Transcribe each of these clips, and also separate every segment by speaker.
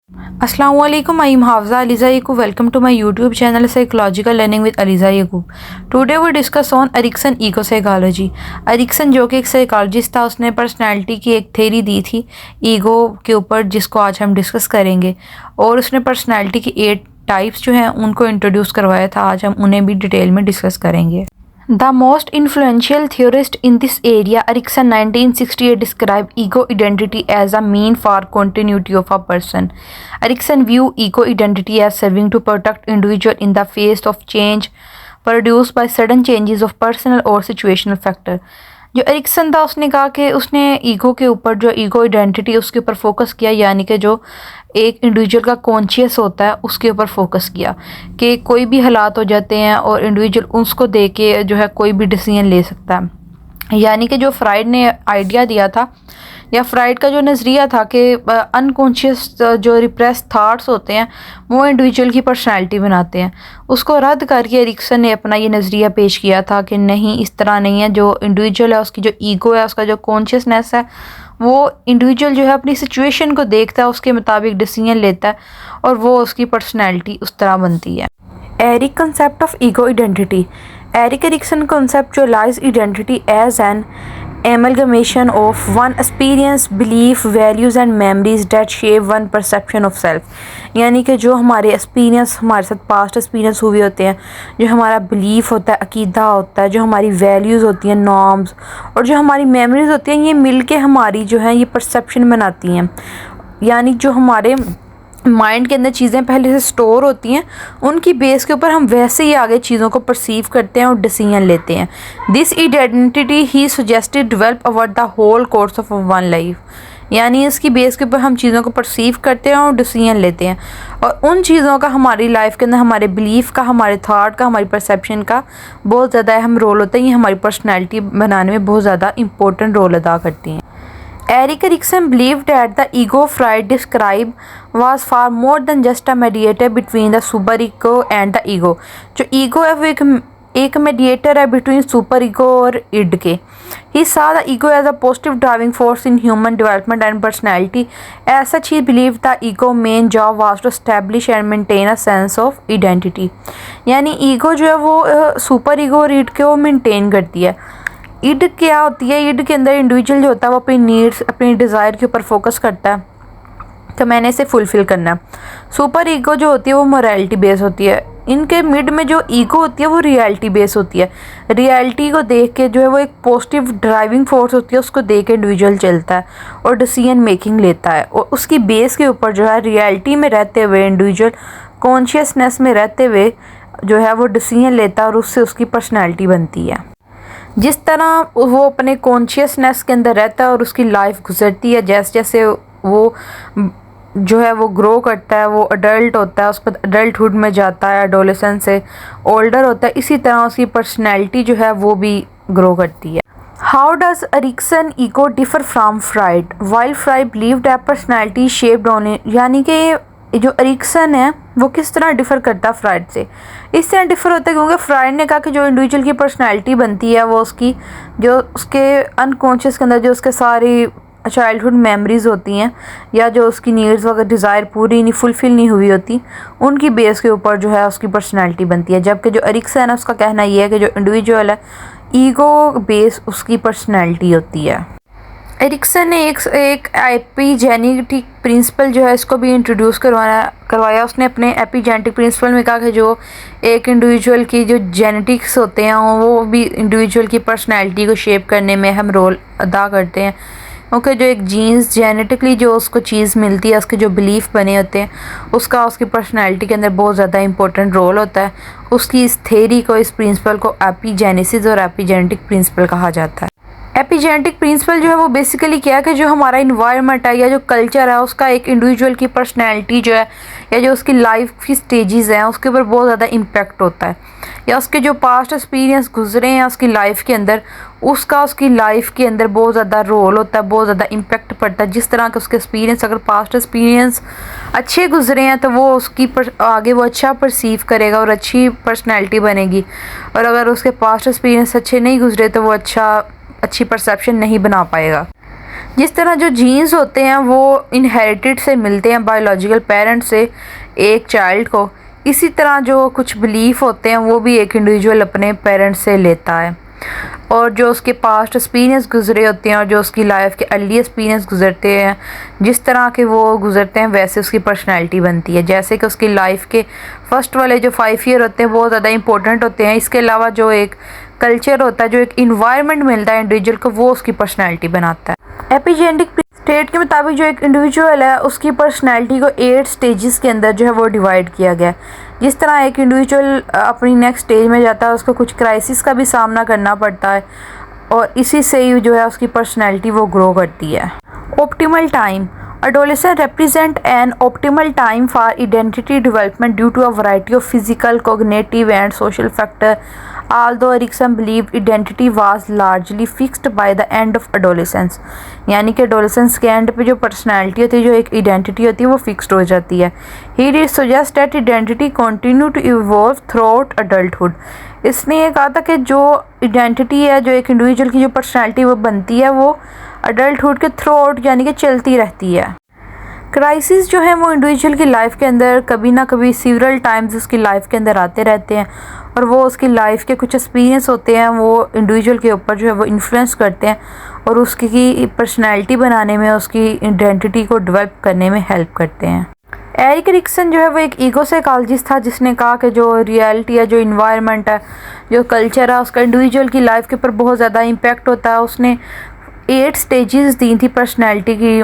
Speaker 1: अस्सलाम वालेकुम, I am Hafza Aliza Yaqoob. Welcome to my YouTube channel psychological learning with Aliza Yaqoob. Today we discuss on Erikson ego psychology. Erikson जो कि एक psychologist था, उसने पर्सनालिटी की एक थ्योरी दी थी ईगो के ऊपर, जिसको आज हम डिस्कस करेंगे. और उसने पर्सनालिटी की 8 टाइप्स जो हैं उनको इंट्रोड्यूस करवाया था. आज हम उन्हें भी डिटेल में डिस्कस करेंगे. The most influential theorist in this area, Erikson 1968, described ego identity as a mean for continuity of a person. Erikson viewed ego identity as serving to protect individual in the face of change produced by sudden changes of personal or situational factor. जो Ericsson था उसने कहा कि उसने ego के ऊपर, जो ego identity उसके ऊपर फोकस किया, यानी कि जो एक इंडिविजुअल का कॉन्शियस होता है उसके ऊपर फोकस किया कि कोई भी हालात हो जाते हैं और इंडिविजुअल उसको देख के जो है कोई भी डिसीजन ले सकता है. यानी कि जो फ्राइड ने आइडिया दिया था, या फ्राइड का जो नज़रिया था कि अनकॉन्शियस जो रिप्रेस थाट्स होते हैं वो इंडिविजुअल की पर्सनालिटी बनाते हैं, उसको रद्द करके एरिक्सन ने अपना ये नज़रिया पेश किया था कि नहीं, इस तरह नहीं है. जो इंडिविजुअल है, उसकी जो ईगो है, उसका जो कॉन्शियसनेस है, वो इंडिविजुअल जो है अपनी सिचुएशन को देखता है, उसके मुताबिक डिसीजन लेता है और वो उसकी पर्सनैलिटी उस तरह बनती है. Erik concept of ego identity. Erik Erikson conceptualized identity as an amalgamation of one experience, belief, values and memories that shape one perception of self. यानी कि जो हमारे एक्सपीरियंस, हमारे साथ पास्ट एक्सपीरियंस हुए होते हैं, जो हमारा बिलीफ होता है, अकीदा होता है, जो हमारी वैल्यूज़ होती हैं, नॉर्म्स, और जो हमारी मेमोरीज होती हैं, ये मिल के हमारी जो है ये परसेप्शन बनाती हैं. यानी जो हमारे माइंड के अंदर चीज़ें पहले से स्टोर होती हैं, उनकी बेस के ऊपर हम वैसे ही आगे चीज़ों को परसीव करते हैं और डिसीजन लेते हैं. दिस आइडेंटिटी ही suggested develop over the whole course of one life. यानी इसकी बेस के ऊपर हम चीज़ों को परसीव करते हैं और डिसीजन लेते हैं, और उन चीज़ों का हमारी लाइफ के अंदर, हमारे बिलीफ का, हमारे थाट का, हमारी परसेप्शन का बहुत ज़्यादा अहम रोल होता है. ये हमारी पर्सनैलिटी बनाने में बहुत ज़्यादा इंपॉर्टेंट रोल अदा करती हैं. Erik Erikson believed that the ego Freud described was far more than just a mediator between the superego and the ego. जो ego है वो एक mediator है between superego और id के. He saw the ego as a positive driving force in human development and personality. As such, he believed the ego main job was to establish and maintain a sense of identity. यानी ego जो है वो superego और id के वो maintain करती है. ईड क्या होती है? ईड के अंदर इंडिविजुअल जो होता है वो अपनी नीड्स, अपनी डिज़ायर के ऊपर फोकस करता है कि मैंने इसे फुलफ़िल करना है. सुपर ईगो जो होती है वो मोरालिटी बेस होती है. इनके मिड में जो ईगो होती है वो रियलिटी बेस होती है. रियलिटी को देख के जो है वो एक पॉजिटिव ड्राइविंग फोर्स होती है, उसको देख के इंडिविजुअल चलता है और डिसीजन मेकिंग लेता है, और उसकी बेस के ऊपर जो है रियलिटी में रहते हुए इंडिविजुअल कॉन्शियसनेस में रहते हुए जो है वो डिसीजन लेता है और उससे उसकी पर्सनैलिटी बनती है. जिस तरह वो अपने कॉन्शियसनेस के अंदर रहता है और उसकी लाइफ गुजरती है, जैसे जैसे वो जो है वो ग्रो करता है, वो अडल्ट होता है, उसके बाद अडल्टहुड में जाता है, एडोलेसेंस से ओल्डर होता है, इसी तरह उसकी पर्सनैलिटी जो है वो भी ग्रो करती है. How does Erikson ego differ from Freud? While Freud believed that personality shaped only. यानी कि जो एरिक्सन है वो किस तरह डिफ़र करता है फ्राइड से? इस तरह डिफ़र होता है क्योंकि फ्राइड ने कहा कि जो इंडिविजुअल की पर्सनैलिटी बनती है वो उसकी जो उसके अनकॉन्शियस के अंदर जो उसके सारी चाइल्डहुड मेमोरीज होती हैं, या जो उसकी नीड्स वगैरह डिज़ायर पूरी नहीं, फुलफ़िल नहीं हुई होती, उनकी बेस के ऊपर जो है उसकी पर्सनैलिटी बनती है. जबकि जो एरिक्सन है उसका कहना ये है कि जो इंडिविजुअल है, ईगो बेस उसकी पर्सनैलिटी होती है. एरिक्सन ने एक एपिजेनेटिक प्रिंसिपल जो है इसको भी इंट्रोड्यूस करवाया. उसने अपने एपिजेनेटिक प्रिंसिपल में कहा कि जो एक इंडिविजुअल की जो जेनेटिक्स होते हैं वो भी इंडिविजुअल की पर्सनैलिटी को शेप करने में अहम रोल अदा करते हैं, क्योंकि जो एक जीन्स जेनेटिकली जो उसको चीज़ मिलती है, उसके जो बिलीफ बने होते हैं, उसका उसकी पर्सनैलिटी के अंदर बहुत ज़्यादा इंपॉर्टेंट रोल होता है. उसकी इस थेरी को, इस प्रिंसिपल को एपिजेनेसिस और एपिजेनेटिक प्रिंसिपल कहा जाता है. एपिजेनेटिक प्रिंसिपल जो है वो बेसिकली क्या है कि जो हमारा इन्वायरमेंट है या जो कल्चर है उसका एक इंडिविजुअल की पर्सनैलिटी जो है, या जो उसकी लाइफ की स्टेजेस हैं उसके ऊपर बहुत ज़्यादा इम्पैक्ट होता है, या उसके जो पास्ट एक्सपीरियंस गुजरे हैं उसकी लाइफ के अंदर, उसका उसकी लाइफ के अंदर बहुत ज़्यादा रोल होता है, बहुत ज़्यादा इम्पैक्ट पड़ता है. जिस तरह के उसके एक्सपीरियंस, अगर पास्ट एक्सपीरियंस अच्छे गुजरे हैं तो वो उसकी आगे वो अच्छा परसीव करेगा और अच्छी पर्सनैलिटी बनेगी, और अगर उसके पास्ट एक्सपीरियंस अच्छे नहीं गुजरे तो वो अच्छी परसेप्शन नहीं बना पाएगा. जिस तरह जो जीन्स होते हैं वो इनहेरिटेड से मिलते हैं बायोलॉजिकल पेरेंट्स से एक चाइल्ड को, इसी तरह जो कुछ बिलीफ होते हैं वो भी एक इंडिविजुअल अपने पेरेंट्स से लेता है। और जो उसके पास्ट एक्सपीरियंस गुजरे होते हैं और जो उसकी लाइफ के अर्ली एक्सपीरियंस गुजरते हैं, जिस तरह के वो गुजरते हैं वैसे उसकी पर्सनैलिटी बनती है। जैसे कि उसकी लाइफ के फर्स्ट वाले जो 5 ईयर होते हैं बहुत ज़्यादा इंपॉर्टेंट होते हैं। इसके अलावा जो एक कल्चर होता है, जो एक इन्वायरमेंट मिलता है इंडिविजुअल को, वो उसकी पर्सनैलिटी बनाता है। एपिजेनेटिक स्टेट के मुताबिक जो एक इंडिविजुअल है उसकी पर्सनैलिटी को 8 स्टेजेस के अंदर जो है वो डिवाइड किया गया है। जिस तरह एक इंडिविजुअल अपनी नेक्स्ट स्टेज में जाता है उसको कुछ क्राइसिस का भी सामना करना पड़ता है और इसी से ही जो है उसकी पर्सनैलिटी वो ग्रो करती है। Optimal time Adolescents represent an optimal time for identity development due to a variety of physical, cognitive, and social factors. Although Erikson believed identity was largely fixed by the end of adolescence, यानी कि adolescence के end पे जो personality होती है, जो एक identity होती है, वो fixed हो जाती है. He did suggest that identity continue to evolve throughout adulthood. इसने ये कहा था कि जो identity है, जो एक individual की जो personality वो बनती है, वो अडल्टहुड के थ्रू आउट यानी कि चलती रहती है। क्राइसिस जो है वो इंडिविजुअल की लाइफ के अंदर कभी ना कभी सीवरल टाइम्स उसकी लाइफ के अंदर आते रहते हैं और वो उसकी लाइफ के कुछ एक्सपीरियंस होते हैं, वो इंडिविजुअल के ऊपर जो है वो इन्फ्लुएंस करते हैं और उसकी पर्सनैलिटी बनाने में, उसकी आइडेंटिटी को डेवलप करने में हेल्प करते हैं। एरिक एरिक्सन जो है वो एक ईगो साइकोलॉजिस्ट था जिसने कहा कि जो रियलिटी है, जो इन्वायरमेंट है, जो कल्चर है, उसका इंडिविजुअल की लाइफ के ऊपर बहुत ज़्यादा इम्पैक्ट होता है। उसने 8 स्टेजेस दी थी पर्सनैलिटी की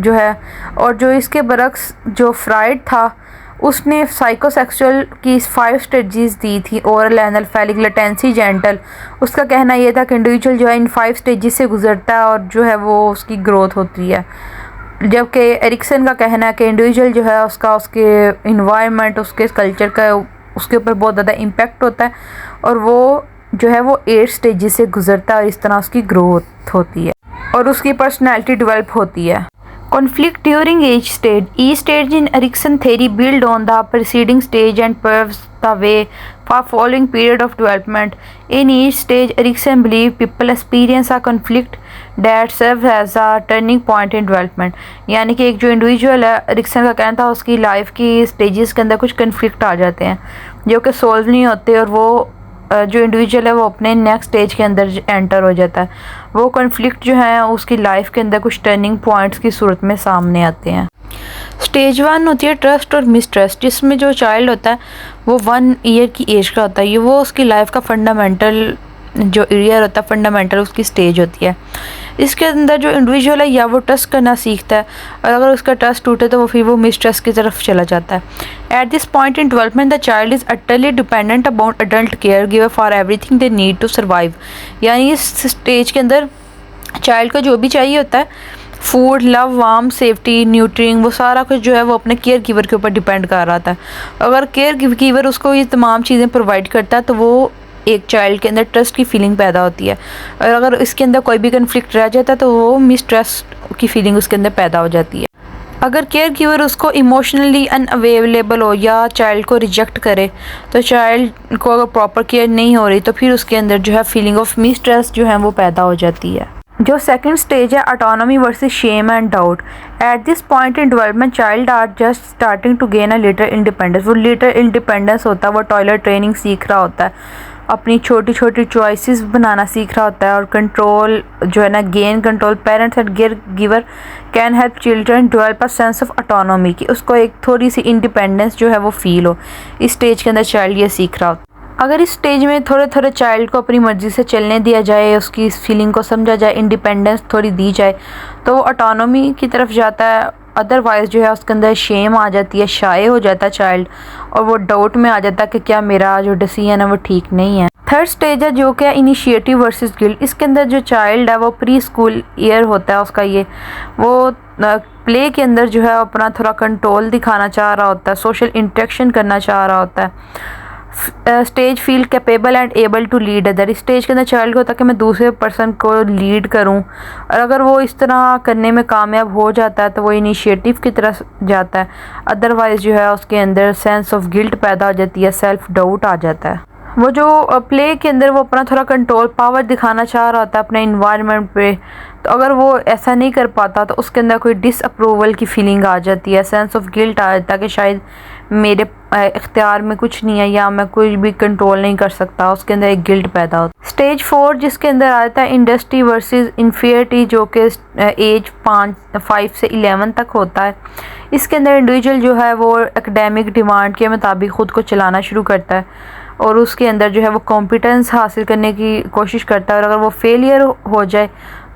Speaker 1: जो है, और जो इसके बरक्स जो फ्राइड था उसने साइकोसेक्सुअल की 5 स्टेजेस दी थी, oral, anal, phallic, latency, gentle. उसका कहना ये था कि इंडिविजुअल जो है इन 5 स्टेजेस से गुजरता है और जो है वो उसकी ग्रोथ होती है। जबकि एरिक्सन का कहना है कि इंडिविजुअल जो है उसका उसके इन्वायरमेंट, उसके कल्चर का उसके ऊपर बहुत ज़्यादा इम्पेक्ट होता है और वो जो है वो 8 स्टेजेस से गुजरता है और इस तरह उसकी ग्रोथ होती है और उसकी पर्सनैलिटी डेवलप होती है। Conflict during each stage. Each stage in Erikson theory build on the preceding stage and paves the way for following period of development. In each stage, Erikson believed people experience a conflict that serves as a turning point in development. यानी कि एक जो individual है, Ericsson का कहना था उसकी life की स्टेजेस के अंदर कुछ कन्फ्लिक्ट आ जाते हैं जो कि सॉल्व नहीं होते और वो जो इंडिविजुअल है वो अपने नेक्स्ट स्टेज के अंदर एंटर हो जाता है। वो कॉन्फ्लिक्ट जो है उसकी लाइफ के अंदर कुछ टर्निंग पॉइंट्स की सूरत में सामने आते हैं। स्टेज 1 होती है ट्रस्ट और मिसट्रस्ट, जिसमें जो चाइल्ड होता है वो 1 ईयर की एज का होता है। ये वो उसकी लाइफ का फंडामेंटल जो ईयर होता है, फंडामेंटल उसकी स्टेज होती है। इसके अंदर जो इंडिविजुअल है या वो ट्रस्ट करना सीखता है और अगर उसका ट्रस्ट टूटे तो वो फिर वो मिसट्रस्ट की तरफ चला जाता है। At this point in development the child is utterly dependent about adult care giver for everything they need to survive. यानी इस स्टेज के अंदर चाइल्ड को जो भी चाहिए होता है, फूड, लव, वार्म, सेफ्टी, न्यूट्रिंग, वो सारा कुछ जो है वो अपने केयर गिवर के ऊपर डिपेंड कर रहा था। अगर केयर गिवर उसको ये तमाम चीज़ें प्रोवाइड करता है तो वो एक चाइल्ड के अंदर ट्रस्ट की फीलिंग पैदा होती है और अगर इसके अंदर कोई भी कन्फ्लिक्ट रह जाता है तो वो मिसट्रस्ट की फीलिंग उसके अंदर पैदा हो जाती है। अगर केयर गिवर उसको इमोशनली अनअवेलेबल हो या चाइल्ड को रिजेक्ट करे तो चाइल्ड को अगर प्रॉपर केयर नहीं हो रही तो फिर उसके अंदर जो है फीलिंग ऑफ मिसट्रस्ट जो है वो पैदा हो जाती है। जो सेकंड स्टेज है autonomy versus shame and doubt. At this point in development child are just starting to gain a little independence. वो लिटिल इंडिपेंडेंस होता है, वो टॉयलेट ट्रेनिंग सीख रहा होता है, अपनी छोटी छोटी चॉइसेस बनाना सीख रहा होता है और कंट्रोल जो है ना, gain control. Parents and care giver can help children develop a sense of autonomy की उसको एक थोड़ी सी इंडिपेंडेंस जो है वो फील हो। इस स्टेज के अंदर चाइल्ड ये सीख रहा होता है। अगर इस स्टेज में थोड़े थोड़े चाइल्ड को अपनी मर्ज़ी से चलने दिया जाए, उसकी इस फीलिंग को समझा जाए, इंडिपेंडेंस थोड़ी दी जाए तो वो ऑटोनॉमी की तरफ जाता है। अदरवाइज़ जो है उसके अंदर शेम आ जाती है, शाय हो जाता है चाइल्ड और वो डाउट में आ जाता है कि क्या मेरा जो डिसीजन है वो ठीक नहीं है। थर्ड स्टेज है जो कि इनिशिएटिव वर्सेस गिल्ट। इसके अंदर जो चाइल्ड है वो प्री स्कूल ईयर होता है उसका, ये वो प्ले के अंदर जो है अपना थोड़ा कंट्रोल दिखाना चाह रहा होता है, सोशल इंटरेक्शन करना चाह रहा होता है। Stage feel capable and able to lead other. इस स्टेज के अंदर चाइल्ड को होता है कि मैं दूसरे पर्सन को लीड करूं और अगर वो इस तरह करने में कामयाब हो जाता है तो वो इनिशिएटिव की तरफ जाता है। अदरवाइज़ जो है उसके अंदर सेंस ऑफ गिल्ट पैदा हो जाती है, सेल्फ डाउट आ जाता है। वो जो प्ले के अंदर वो अपना थोड़ा कंट्रोल पावर दिखाना चाह रहा होता है अपने इन्वायरमेंट पे, तो अगर वो ऐसा नहीं कर पाता तो उसके अंदर कोई डिसअप्रूवल की फीलिंग आ जाती है, सेंस ऑफ गिल्ट आ जाता है कि शायद मेरे इख्तियार में कुछ नहीं है या मैं कुछ भी कंट्रोल नहीं कर सकता, उसके अंदर एक गिल्ट पैदा होता है। स्टेज 4 जिसके अंदर आता है इंडस्ट्री वर्सेस इन्फियरिटी, जो कि एज 5 से 11 तक होता है। इसके अंदर इंडिविजुअल जो है वो एकेडमिक डिमांड के मुताबिक ख़ुद को चलाना शुरू करता है और उसके अंदर जो है वो कॉम्पिटेंस हासिल करने की कोशिश करता है, और अगर वो फेलियर हो जाए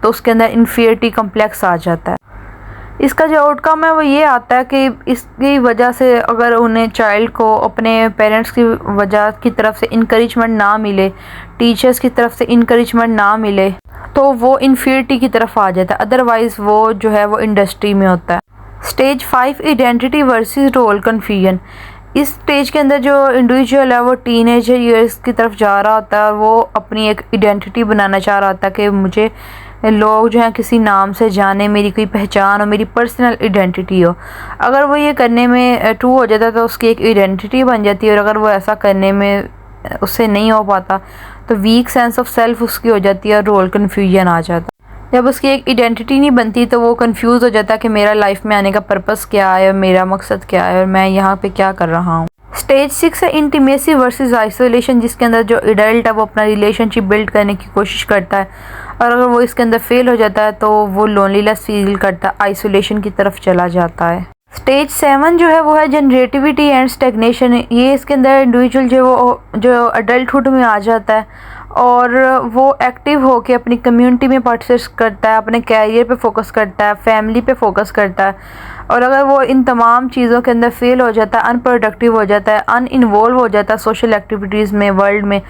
Speaker 1: तो उसके अंदर इन्फीरियरिटी कम्प्लेक्स आ जाता है। इसका जो आउटकम है वो ये आता है कि इसकी वजह से अगर उन्हें चाइल्ड को अपने पेरेंट्स की वजह की तरफ से इनकरेजमेंट ना मिले, टीचर्स की तरफ से इनकरेजमेंट ना मिले, तो वो इन्फीरियरिटी की तरफ आ जाता है, अदरवाइज़ वो जो है वो इंडस्ट्री में होता है। Stage 5 identity versus role confusion. इस स्टेज के अंदर जो इंडिविजुअल है वो टीनेजर ईयर्स की तरफ जा रहा होता है और वो अपनी एक आइडेंटिटी बनाना चाह रहा होता है कि मुझे लोग जो हैं किसी नाम से जाने, मेरी कोई पहचान हो, मेरी पर्सनल आइडेंटिटी हो। अगर वो ये करने में ट्रू हो जाता है तो उसकी एक आइडेंटिटी बन जाती है, और अगर वो ऐसा करने में उससे नहीं हो पाता तो वीक सेंस ऑफ सेल्फ उसकी हो जाती है और रोल कन्फ्यूजन आ जाता है। जब उसकी एक आइडेंटिटी नहीं बनती तो वो कंफ्यूज हो जाता है कि मेरा लाइफ में आने का पर्पस क्या है, मेरा मकसद क्या है और मैं यहाँ पे क्या कर रहा हूँ। स्टेज 6 है इंटीमेसी वर्सेस आइसोलेशन, जिसके अंदर जो एडल्ट है वो अपना रिलेशनशिप बिल्ड करने की कोशिश करता है, और अगर वो इसके अंदर फेल हो जाता है तो वो लोनलीनेस फील करता है, आइसोलेशन की तरफ चला जाता है। स्टेज 7 जो है वो है जनरेटिविटी एंड स्टेगनेशन। ये इसके अंदर इंडिविजुअल जो अडल्टहुड में आ जाता है और वो एक्टिव होकर अपनी कम्युनिटी में पार्टिसिपेट करता है, अपने कैरियर पे फोकस करता है, फैमिली पे फोकस करता है, और अगर वो इन तमाम चीज़ों के अंदर फेल हो जाता है, अनप्रोडक्टिव हो जाता है, अनइन्वॉल्व हो जाता है सोशल एक्टिविटीज़ में, वर्ल्ड में,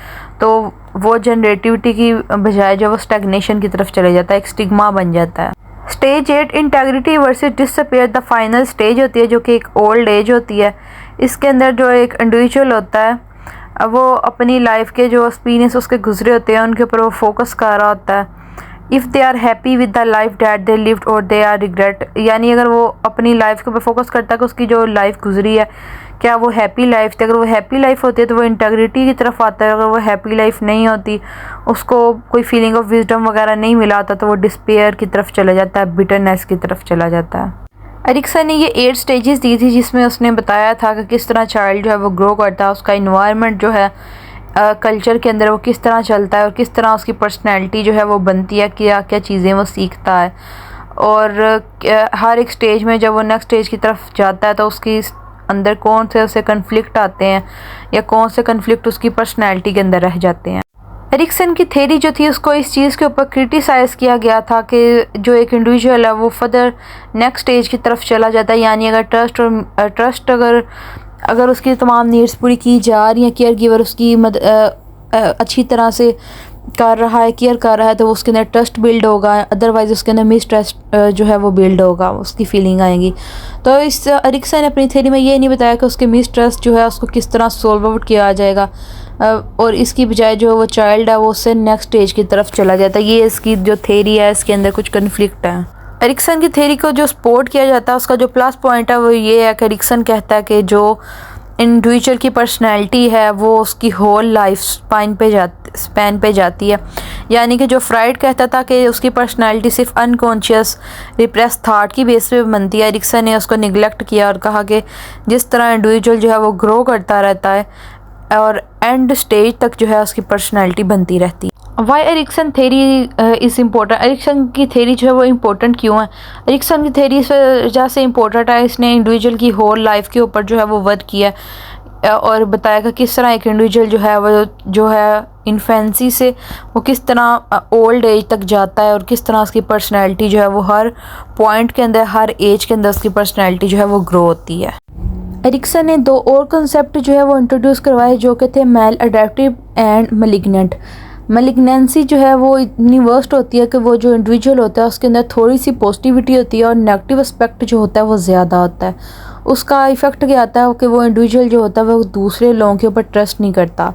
Speaker 1: तो वो जनरेटिविटी की बजाय जो वो स्टैग्नेशन की तरफ चले जाता है, एक स्टिग्मा बन जाता है। Stage 8 integrity versus disappear. The final stage होती है जो कि एक ओल्ड एज होती है। इसके अंदर जो एक इंडिविजुअल होता है वो अपनी लाइफ के जो एक्सपीरियंस उसके गुजरे होते हैं उनके ऊपर वो फोकस कर रहा होता है। If they are happy with the life that they lived और दे आर रिग्रेट, यानी अगर वो अपनी लाइफ के ऊपर फोकस करता है कि उसकी जो लाइफ गुजरी है क्या वो हैप्पी लाइफ थी। अगर वो हैप्पी लाइफ होती है तो वो इंटेग्रिटी की तरफ आता है, अगर वो हैप्पी लाइफ नहीं होती, उसको कोई फीलिंग ऑफ विजडम वगैरह नहीं मिला होता, तो वो डिस्पेयर की तरफ चला जाता है, बिटरनेस की तरफ चला जाता है। एरिक्सन ने ये 8 स्टेजेस दी थी जिसमें उसने बताया था कि किस तरह चाइल्ड जो है वो ग्रो करता है, उसका इन्वायरमेंट जो है कल्चर के अंदर वो किस तरह चलता है और किस तरह उसकी पर्सनैलिटी जो है वो बनती है, क्या क्या चीज़ें वो सीखता है, और हर एक स्टेज में जब वो नेक्स्ट स्टेज की तरफ जाता है तो उसकी अंदर कौन से उसे कन्फ्लिक्ट आते हैं या कौन से कन्फ्लिक्ट उसकी पर्सनैलिटी के अंदर रह जाते हैं। एरिक्सन की थ्योरी जो थी उसको इस चीज़ के ऊपर क्रिटिसाइज़ किया गया था कि जो एक इंडिविजुअल है वो फर्दर नेक्स्ट स्टेज की तरफ चला जाता है, यानी अगर ट्रस्ट अगर उसकी तमाम नीड्स पूरी की जा रही हैं, केयर गिवर उसकी अच्छी तरह से कर रहा है, केयर कर रहा है, तो उसके अंदर ट्रस्ट बिल्ड होगा, अदरवाइज़ उसके अंदर मिसट्रस्ट जो है वो बिल्ड होगा, उसकी फीलिंग आएंगी। तो इस एरिक्सन ने अपनी थ्योरी में ये नहीं बताया कि उसके मिसट्रस्ट जो है उसको किस तरह सॉल्व आउट किया जाएगा, और इसकी बजाय जो वो चाइल्ड है वो उससे नेक्स्ट स्टेज की तरफ चला जाता है। ये इसकी जो थ्योरी है इसके अंदर कुछ कन्फ्लिक्ट है। एरिक्सन की थ्योरी को जो सपोर्ट किया जाता है उसका जो प्लस पॉइंट है वो ये है कि एरिक्सन कहता है कि जो इंडिविजुअल की पर्सनैलिटी है वो उसकी होल लाइफ स्पैन पे जाती है, यानी कि जो फ्राइड कहता था कि उसकी पर्सनैलिटी सिर्फ अनकॉन्शियस रिप्रेस थाट की बेस पे बनती है, एरिक्सन ने उसको निगलेक्ट किया और कहा कि जिस तरह इंडिविजुअल जो है वो ग्रो करता रहता है और एंड स्टेज तक जो है उसकी पर्सनैलिटी बनती रहती है। Why Erikson theory is important. Erikson की थ्योरी जो है वो इम्पोर्टेंट क्यों है? एरिक्सन की थ्योरी इस वजह से इम्पोर्टेंट है, इसने इंडिविजुअल की होल लाइफ के ऊपर जो है वो वर्क किया और बताया कि किस तरह एक इंडिविजुअल जो है वो जो है इन्फेंसी से वो किस तरह ओल्ड एज तक जाता है और किस तरह उसकी पर्सनैलिटी जो है वो हर पॉइंट के अंदर, हर एज के अंदर उसकी पर्सनैलिटी जो है वो ग्रो होती है। एरिक्सन ने 2 और कंसेप्ट जो है वो इंट्रोड्यूस करवाए जो कि थे maladaptive and malignant. Malignancy जो है वो इतनी वर्स्ट होती है कि वो जो इंडिविजुअल होता है उसके अंदर थोड़ी सी पॉजिटिविटी होती है और नेगेटिव एस्पेक्ट जो होता है वो ज़्यादा होता है। उसका इफ़ेक्ट क्या आता है कि वो इंडिविजुअल जो होता है वो दूसरे लोगों के ऊपर ट्रस्ट नहीं करता,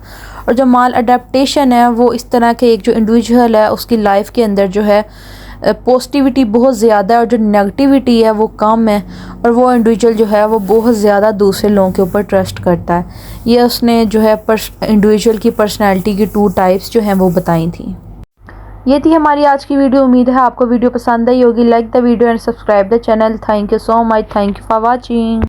Speaker 1: और जो माल अडेप्टेशन है वो इस तरह के एक जो इंडिविजुअल है उसकी लाइफ के अंदर जो है पॉजिटिविटी बहुत ज़्यादा है और जो नेगेटिविटी है वो कम है, और वो इंडिविजुअल जो है वो बहुत ज़्यादा दूसरे लोगों के ऊपर ट्रस्ट करता है। ये उसने जो है इंडिविजुअल की पर्सनैलिटी की 2 टाइप्स जो हैं वो बताई थी। ये थी हमारी आज की वीडियो। उम्मीद है आपको वीडियो पसंद आई होगी। Like the video and subscribe the channel. Thank you so much. Thank you for watching.